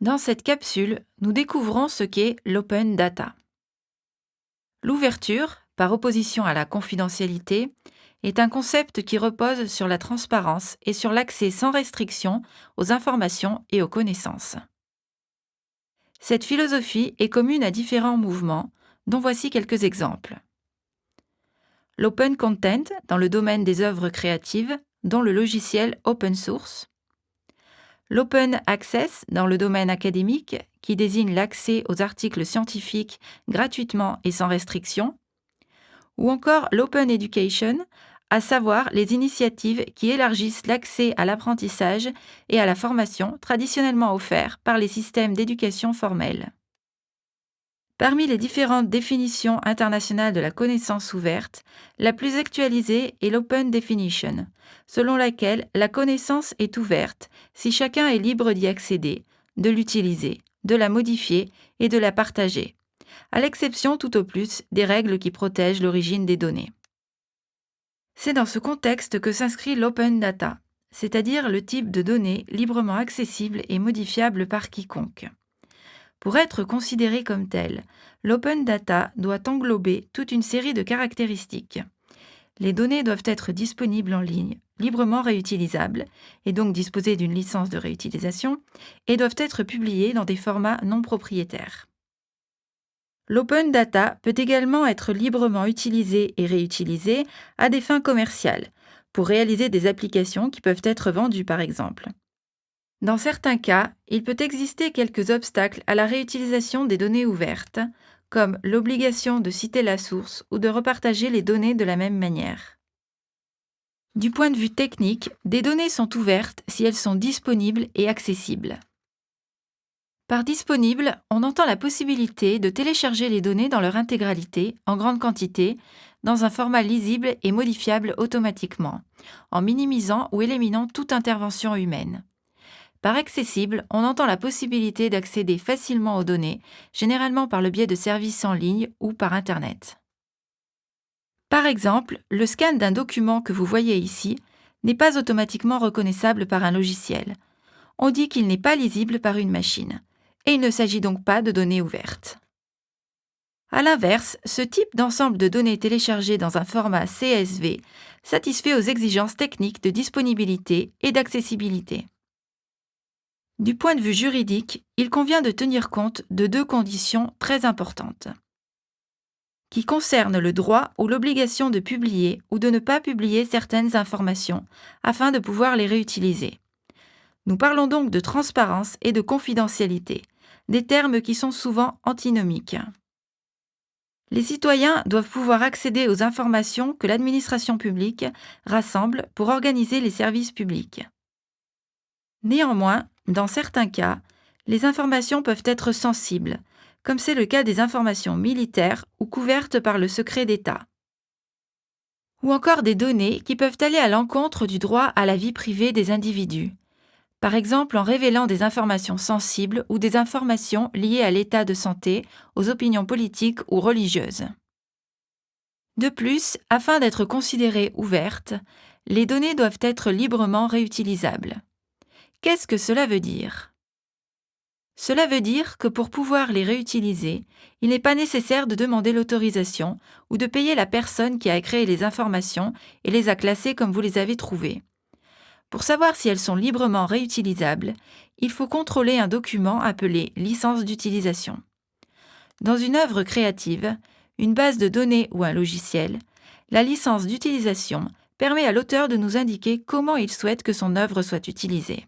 Dans cette capsule, nous découvrons ce qu'est l'open data. L'ouverture, par opposition à la confidentialité, est un concept qui repose sur la transparence et sur l'accès sans restriction aux informations et aux connaissances. Cette philosophie est commune à différents mouvements, dont voici quelques exemples. L'open content dans le domaine des œuvres créatives, dont le logiciel open source. L'open access dans le domaine académique, qui désigne l'accès aux articles scientifiques gratuitement et sans restriction, ou encore l'open education, à savoir les initiatives qui élargissent l'accès à l'apprentissage et à la formation traditionnellement offerts par les systèmes d'éducation formelle. Parmi les différentes définitions internationales de la connaissance ouverte, la plus actualisée est l'Open Definition, selon laquelle la connaissance est ouverte si chacun est libre d'y accéder, de l'utiliser, de la modifier et de la partager, à l'exception tout au plus des règles qui protègent l'origine des données. C'est dans ce contexte que s'inscrit l'open data, c'est-à-dire le type de données librement accessibles et modifiables par quiconque. Pour être considéré comme tel, l'open data doit englober toute une série de caractéristiques. Les données doivent être disponibles en ligne, librement réutilisables, et donc disposer d'une licence de réutilisation, et doivent être publiées dans des formats non propriétaires. L'open data peut également être librement utilisé et réutilisé à des fins commerciales, pour réaliser des applications qui peuvent être vendues par exemple. Dans certains cas, il peut exister quelques obstacles à la réutilisation des données ouvertes, comme l'obligation de citer la source ou de repartager les données de la même manière. Du point de vue technique, des données sont ouvertes si elles sont disponibles et accessibles. Par disponible, on entend la possibilité de télécharger les données dans leur intégralité, en grande quantité, dans un format lisible et modifiable automatiquement, en minimisant ou éliminant toute intervention humaine. Par accessible, on entend la possibilité d'accéder facilement aux données, généralement par le biais de services en ligne ou par Internet. Par exemple, le scan d'un document que vous voyez ici n'est pas automatiquement reconnaissable par un logiciel. On dit qu'il n'est pas lisible par une machine, et il ne s'agit donc pas de données ouvertes. A l'inverse, ce type d'ensemble de données téléchargées dans un format CSV satisfait aux exigences techniques de disponibilité et d'accessibilité. Du point de vue juridique, il convient de tenir compte de deux conditions très importantes, qui concernent le droit ou l'obligation de publier ou de ne pas publier certaines informations afin de pouvoir les réutiliser. Nous parlons donc de transparence et de confidentialité, des termes qui sont souvent antinomiques. Les citoyens doivent pouvoir accéder aux informations que l'administration publique rassemble pour organiser les services publics. Néanmoins, dans certains cas, les informations peuvent être sensibles, comme c'est le cas des informations militaires ou couvertes par le secret d'État. Ou encore des données qui peuvent aller à l'encontre du droit à la vie privée des individus, par exemple en révélant des informations sensibles ou des informations liées à l'état de santé, aux opinions politiques ou religieuses. De plus, afin d'être considérées ouvertes, les données doivent être librement réutilisables. Qu'est-ce que cela veut dire ? Cela veut dire que pour pouvoir les réutiliser, il n'est pas nécessaire de demander l'autorisation ou de payer la personne qui a créé les informations et les a classées comme vous les avez trouvées. Pour savoir si elles sont librement réutilisables, il faut contrôler un document appelé licence d'utilisation. Dans une œuvre créative, une base de données ou un logiciel, la licence d'utilisation permet à l'auteur de nous indiquer comment il souhaite que son œuvre soit utilisée.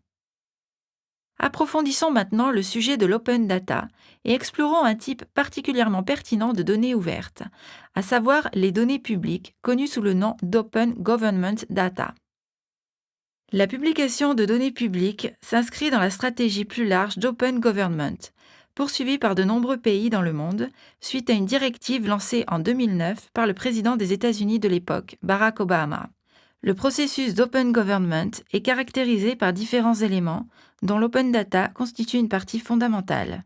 Approfondissons maintenant le sujet de l'open data et explorons un type particulièrement pertinent de données ouvertes, à savoir les données publiques, connues sous le nom d'Open Government Data. La publication de données publiques s'inscrit dans la stratégie plus large d'Open Government, poursuivie par de nombreux pays dans le monde, suite à une directive lancée en 2009 par le président des États-Unis de l'époque, Barack Obama. Le processus d'Open Government est caractérisé par différents éléments, dont l'open data constitue une partie fondamentale.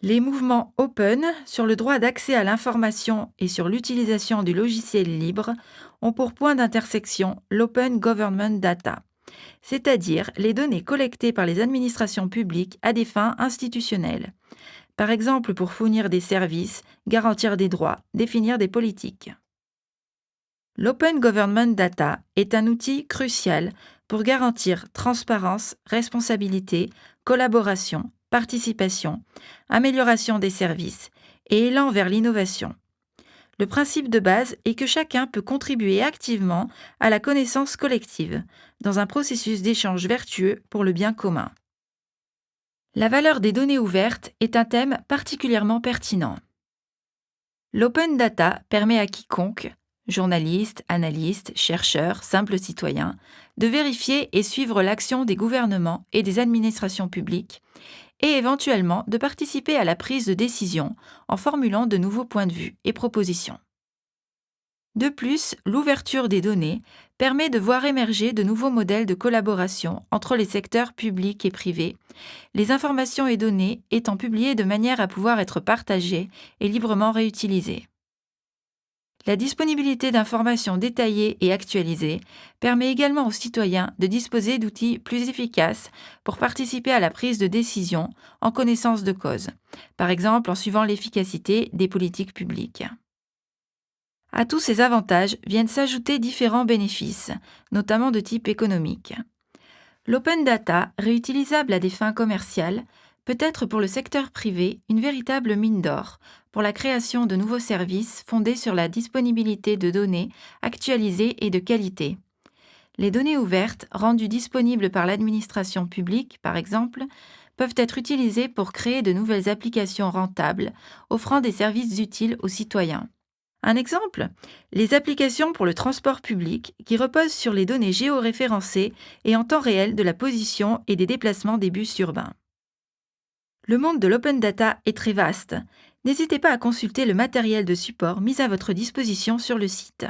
Les mouvements open sur le droit d'accès à l'information et sur l'utilisation du logiciel libre ont pour point d'intersection l'Open Government Data, c'est-à-dire les données collectées par les administrations publiques à des fins institutionnelles, par exemple pour fournir des services, garantir des droits, définir des politiques. L'Open Government Data est un outil crucial pour garantir transparence, responsabilité, collaboration, participation, amélioration des services et élan vers l'innovation. Le principe de base est que chacun peut contribuer activement à la connaissance collective, dans un processus d'échange vertueux pour le bien commun. La valeur des données ouvertes est un thème particulièrement pertinent. L'open data permet à quiconque, journalistes, analystes, chercheurs, simples citoyens, de vérifier et suivre l'action des gouvernements et des administrations publiques, et éventuellement de participer à la prise de décision en formulant de nouveaux points de vue et propositions. De plus, l'ouverture des données permet de voir émerger de nouveaux modèles de collaboration entre les secteurs publics et privés, les informations et données étant publiées de manière à pouvoir être partagées et librement réutilisées. La disponibilité d'informations détaillées et actualisées permet également aux citoyens de disposer d'outils plus efficaces pour participer à la prise de décision en connaissance de cause, par exemple en suivant l'efficacité des politiques publiques. À tous ces avantages viennent s'ajouter différents bénéfices, notamment de type économique. L'open data, réutilisable à des fins commerciales, peut être pour le secteur privé une véritable mine d'or pour la création de nouveaux services fondés sur la disponibilité de données actualisées et de qualité. Les données ouvertes, rendues disponibles par l'administration publique, par exemple, peuvent être utilisées pour créer de nouvelles applications rentables, offrant des services utiles aux citoyens. Un exemple, les applications pour le transport public qui reposent sur les données géoréférencées et en temps réel de la position et des déplacements des bus urbains. Le monde de l'open data est très vaste. N'hésitez pas à consulter le matériel de support mis à votre disposition sur le site.